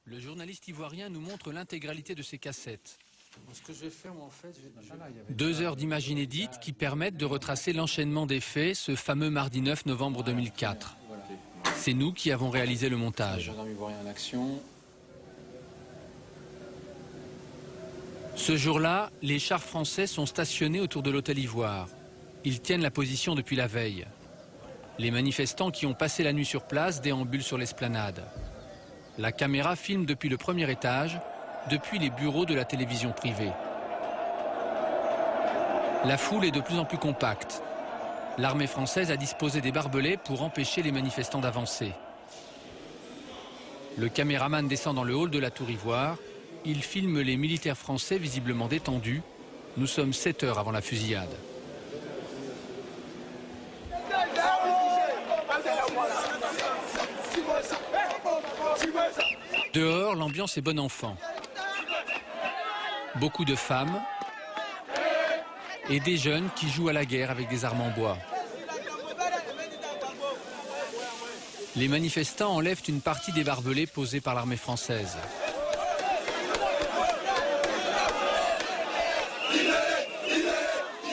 Le journaliste ivoirien nous montre l'intégralité de ses cassettes. Ce que je vais faire, moi, en fait, 2 heures d'images inédites qui permettent de retracer l'enchaînement des faits ce fameux mardi 9 novembre 2004. C'est nous qui avons réalisé le montage. Ce jour-là, les chars français sont stationnés autour de l'hôtel Ivoire. Ils tiennent la position depuis la veille. Les manifestants qui ont passé la nuit sur place déambulent sur l'esplanade. La caméra filme depuis le premier étage, depuis les bureaux de la télévision privée. La foule est de plus en plus compacte. L'armée française a disposé des barbelés pour empêcher les manifestants d'avancer. Le caméraman descend dans le hall de la Tour Ivoire. Il filme les militaires français visiblement détendus. Nous sommes 7 heures avant la fusillade. Dehors, l'ambiance est bon enfant. Beaucoup de femmes et des jeunes qui jouent à la guerre avec des armes en bois. Les manifestants enlèvent une partie des barbelés posés par l'armée française.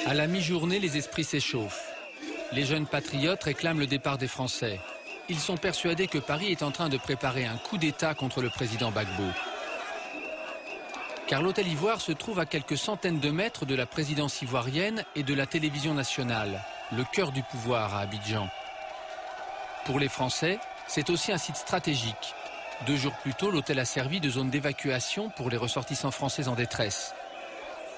À la mi-journée, les esprits s'échauffent. Les jeunes patriotes réclament le départ des Français. Ils sont persuadés que Paris est en train de préparer un coup d'État contre le président Gbagbo. Car l'hôtel Ivoire se trouve à quelques centaines de mètres de la présidence ivoirienne et de la télévision nationale, le cœur du pouvoir à Abidjan. Pour les Français, c'est aussi un site stratégique. 2 jours plus tôt, l'hôtel a servi de zone d'évacuation pour les ressortissants français en détresse.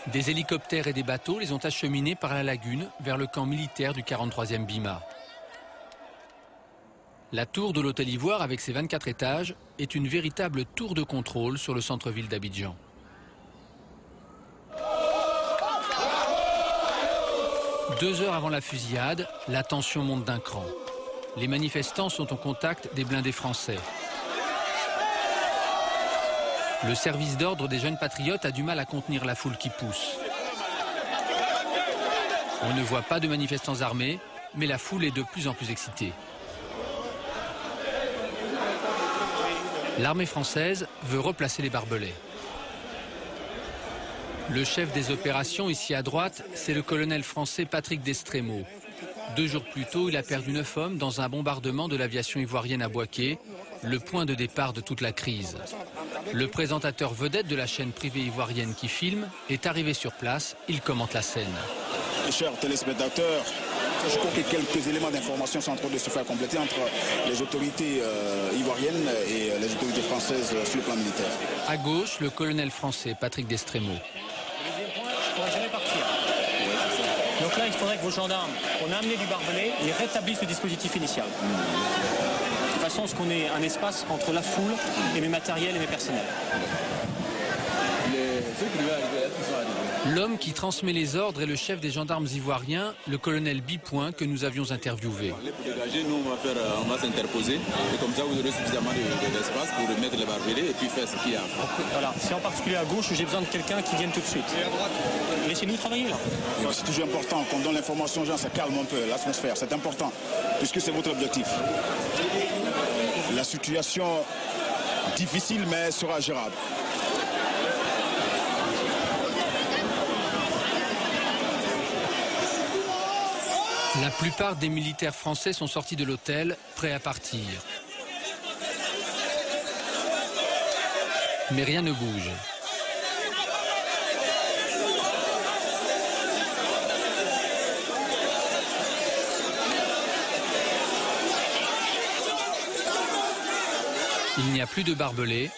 Des hélicoptères et des bateaux les ont acheminés par la lagune vers le camp militaire du 43e BIMA. La tour de l'hôtel Ivoire, avec ses 24 étages, est une véritable tour de contrôle sur le centre-ville d'Abidjan. Deux heures avant la fusillade, la tension monte d'un cran. Les manifestants sont au contact des blindés français. Le service d'ordre des jeunes patriotes a du mal à contenir la foule qui pousse. On ne voit pas de manifestants armés, mais la foule est de plus en plus excitée. L'armée française veut replacer les barbelés. Le chef des opérations, ici à droite, c'est le colonel français Patrick Destremo. 2 jours plus tôt, il a perdu 9 hommes dans un bombardement de l'aviation ivoirienne à Bouaké, le point de départ de toute la crise. Le présentateur vedette de la chaîne privée ivoirienne qui filme est arrivé sur place, il commente la scène. Chers téléspectateurs, je crois que quelques éléments d'information sont en train de se faire compléter entre les autorités ivoiriennes et les autorités françaises sur le plan militaire. À gauche, le colonel français Patrick Destremo. Je ne pourrai jamais partir. Donc là, il faudrait que vos gendarmes, on a amené du barbelé, ils rétablissent le dispositif initial. De façon à ce qu'on ait un espace entre la foule et mes matériels et mes personnels. L'homme qui transmet les ordres est le chef des gendarmes ivoiriens, le colonel Bipoint, que nous avions interviewé. Nous, on va s'interposer et comme ça vous aurez suffisamment d'espace pour mettre les barbelés et puis faire ce qu'il y a. Voilà, c'est en particulier à gauche où j'ai besoin de quelqu'un qui vienne tout de suite. Laissez-nous travailler là. C'est toujours important qu'on donne l'information aux gens, ça calme un peu l'atmosphère, c'est important, puisque c'est votre objectif. La situation difficile mais sera gérable. La plupart des militaires français sont sortis de l'hôtel, prêts à partir. Mais rien ne bouge. Il n'y a plus de barbelés.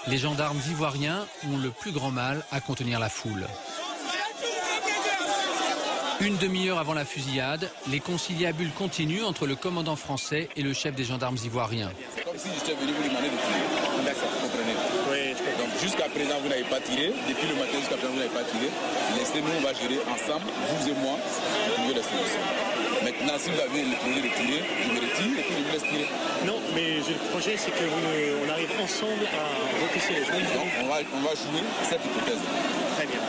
Les gendarmes ivoiriens ont le plus grand mal à contenir la foule. Une demi-heure avant la fusillade, les conciliabules continuent entre le commandant français et le chef des gendarmes ivoiriens. C'est comme si j'étais venu vous demander de tirer. D'accord, vous comprenez. Oui, donc jusqu'à présent, vous n'avez pas tiré. Depuis le matin jusqu'à présent, vous n'avez pas tiré. Laissez-nous, on va gérer ensemble, vous et moi, au niveau de la solution. Maintenant, si vous avez le projet de tirer, je me retire et puis je vous laisse tirer. Non, mais le projet, c'est qu'on arrive ensemble à repousser les choses. Donc, on va jouer cette hypothèse. Très bien.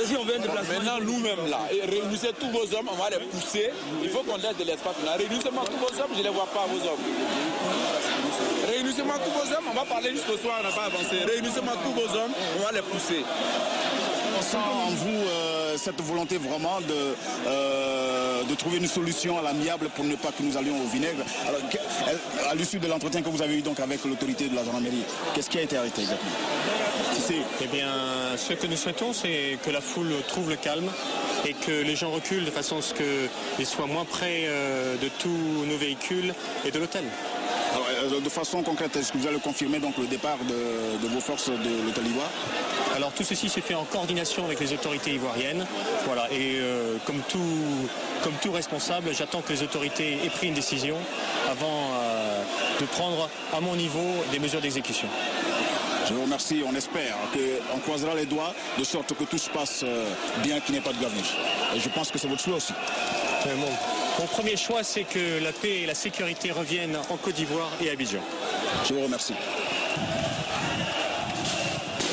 Si on veut un déplacement. Maintenant, nous-mêmes là, et réunissez tous vos hommes, on va les pousser. Il faut qu'on laisse de l'espace. Réunissez tous vos hommes, je ne les vois pas, vos hommes. Réunissez réunissez-moi tous vos hommes, on va parler jusqu'au soir, on n'a pas avancé. Réunissez-moi tous vos hommes, on va les pousser. On sent en vous cette volonté vraiment de trouver une solution à l'amiable pour ne pas que nous allions au vinaigre. Alors, à l'issue de l'entretien que vous avez eu donc avec l'autorité de la gendarmerie, qu'est-ce qui a été arrêté exactement? Eh bien, ce que nous souhaitons, c'est que la foule trouve le calme et que les gens reculent de façon à ce qu'ils soient moins près de tous nos véhicules et de l'hôtel. Alors, de façon concrète, est-ce que vous allez confirmer donc le départ de vos forces de l'hôtel Ivoire? Alors tout ceci se fait en coordination avec les autorités ivoiriennes. Voilà, et comme tout responsable, j'attends que les autorités aient pris une décision avant de prendre à mon niveau des mesures d'exécution. Je vous remercie, on espère qu'on croisera les doigts de sorte que tout se passe bien, qu'il n'y ait pas de gavage. Et je pense que c'est votre souhait aussi. Mon premier choix, c'est que la paix et la sécurité reviennent en Côte d'Ivoire et à Abidjan. Je vous remercie.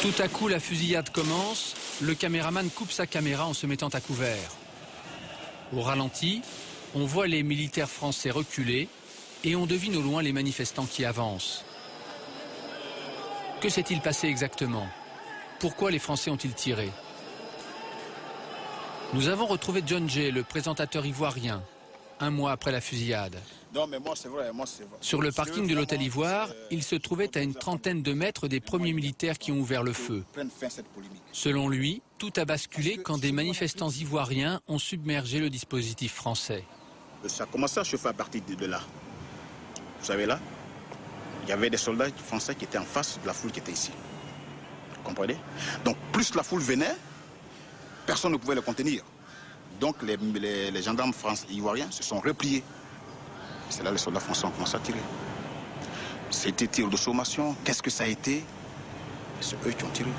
Tout à coup, la fusillade commence. Le caméraman coupe sa caméra en se mettant à couvert. Au ralenti, on voit les militaires français reculer et on devine au loin les manifestants qui avancent. Que s'est-il passé exactement? Pourquoi les Français ont-ils tiré? Nous avons retrouvé John Jay, le présentateur ivoirien, un mois après la fusillade. Non, mais moi, c'est vrai, Sur le parking de l'hôtel Ivoire, il se trouvait à une trentaine de mètres des premiers militaires qui ont ouvert le feu. Selon lui, tout a basculé quand des manifestants ivoiriens ont submergé le dispositif français. Ça a commencé à chauffer à partir de là. Vous savez là, il y avait des soldats français qui étaient en face de la foule qui était ici. Vous comprenez? Donc plus la foule venait, personne ne pouvait le contenir. Donc les gendarmes ivoiriens se sont repliés. C'est là que les soldats français ont commencé à tirer. C'était tir de sommation. Qu'est-ce que ça a été? C'est eux qui ont tiré.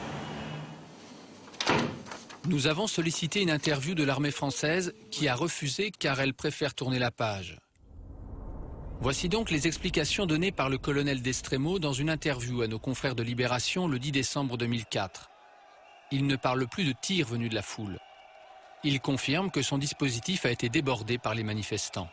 Nous avons sollicité une interview de l'armée française qui a refusé car elle préfère tourner la page. Voici donc les explications données par le colonel Destremo dans une interview à nos confrères de Libération le 10 décembre 2004. Il ne parle plus de tirs venus de la foule. Il confirme que son dispositif a été débordé par les manifestants.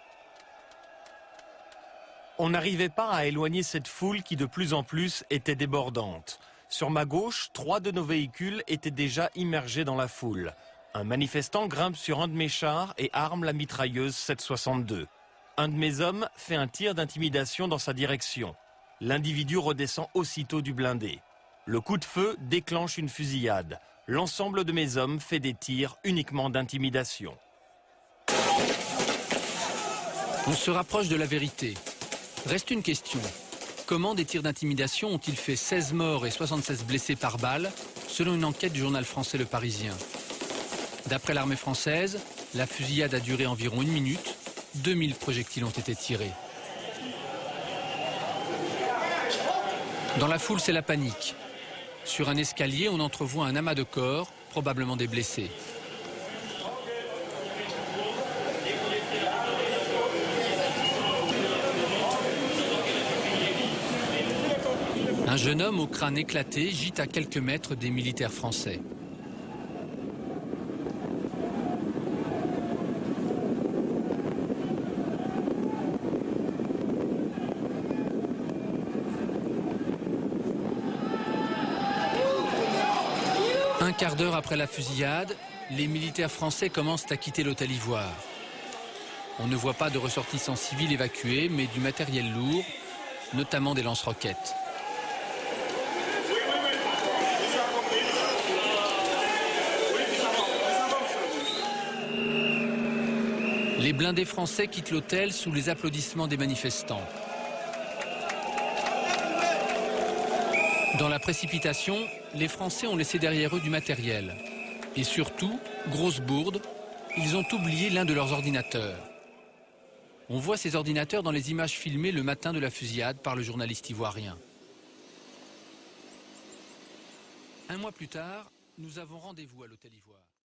On n'arrivait pas à éloigner cette foule qui de plus en plus était débordante. Sur ma gauche, 3 de nos véhicules étaient déjà immergés dans la foule. Un manifestant grimpe sur un de mes chars et arme la mitrailleuse 7,62. Un de mes hommes fait un tir d'intimidation dans sa direction. L'individu redescend aussitôt du blindé. Le coup de feu déclenche une fusillade. L'ensemble de mes hommes fait des tirs uniquement d'intimidation. On se rapproche de la vérité. Reste une question. Comment des tirs d'intimidation ont-ils fait 16 morts et 76 blessés par balle, selon une enquête du journal français Le Parisien? D'après l'armée française, la fusillade a duré environ 1 minute. 2000 projectiles ont été tirés. Dans la foule, c'est la panique. Sur un escalier, on entrevoit un amas de corps, probablement des blessés. Un jeune homme au crâne éclaté gît à quelques mètres des militaires français. Un quart d'heure après la fusillade, les militaires français commencent à quitter l'hôtel Ivoire. On ne voit pas de ressortissants civils évacués, mais du matériel lourd, notamment des lance-roquettes. Les blindés français quittent l'hôtel sous les applaudissements des manifestants. Dans la précipitation, les Français ont laissé derrière eux du matériel. Et surtout, grosse bourde, ils ont oublié l'un de leurs ordinateurs. On voit ces ordinateurs dans les images filmées le matin de la fusillade par le journaliste ivoirien. Un mois plus tard, nous avons rendez-vous à l'hôtel Ivoire.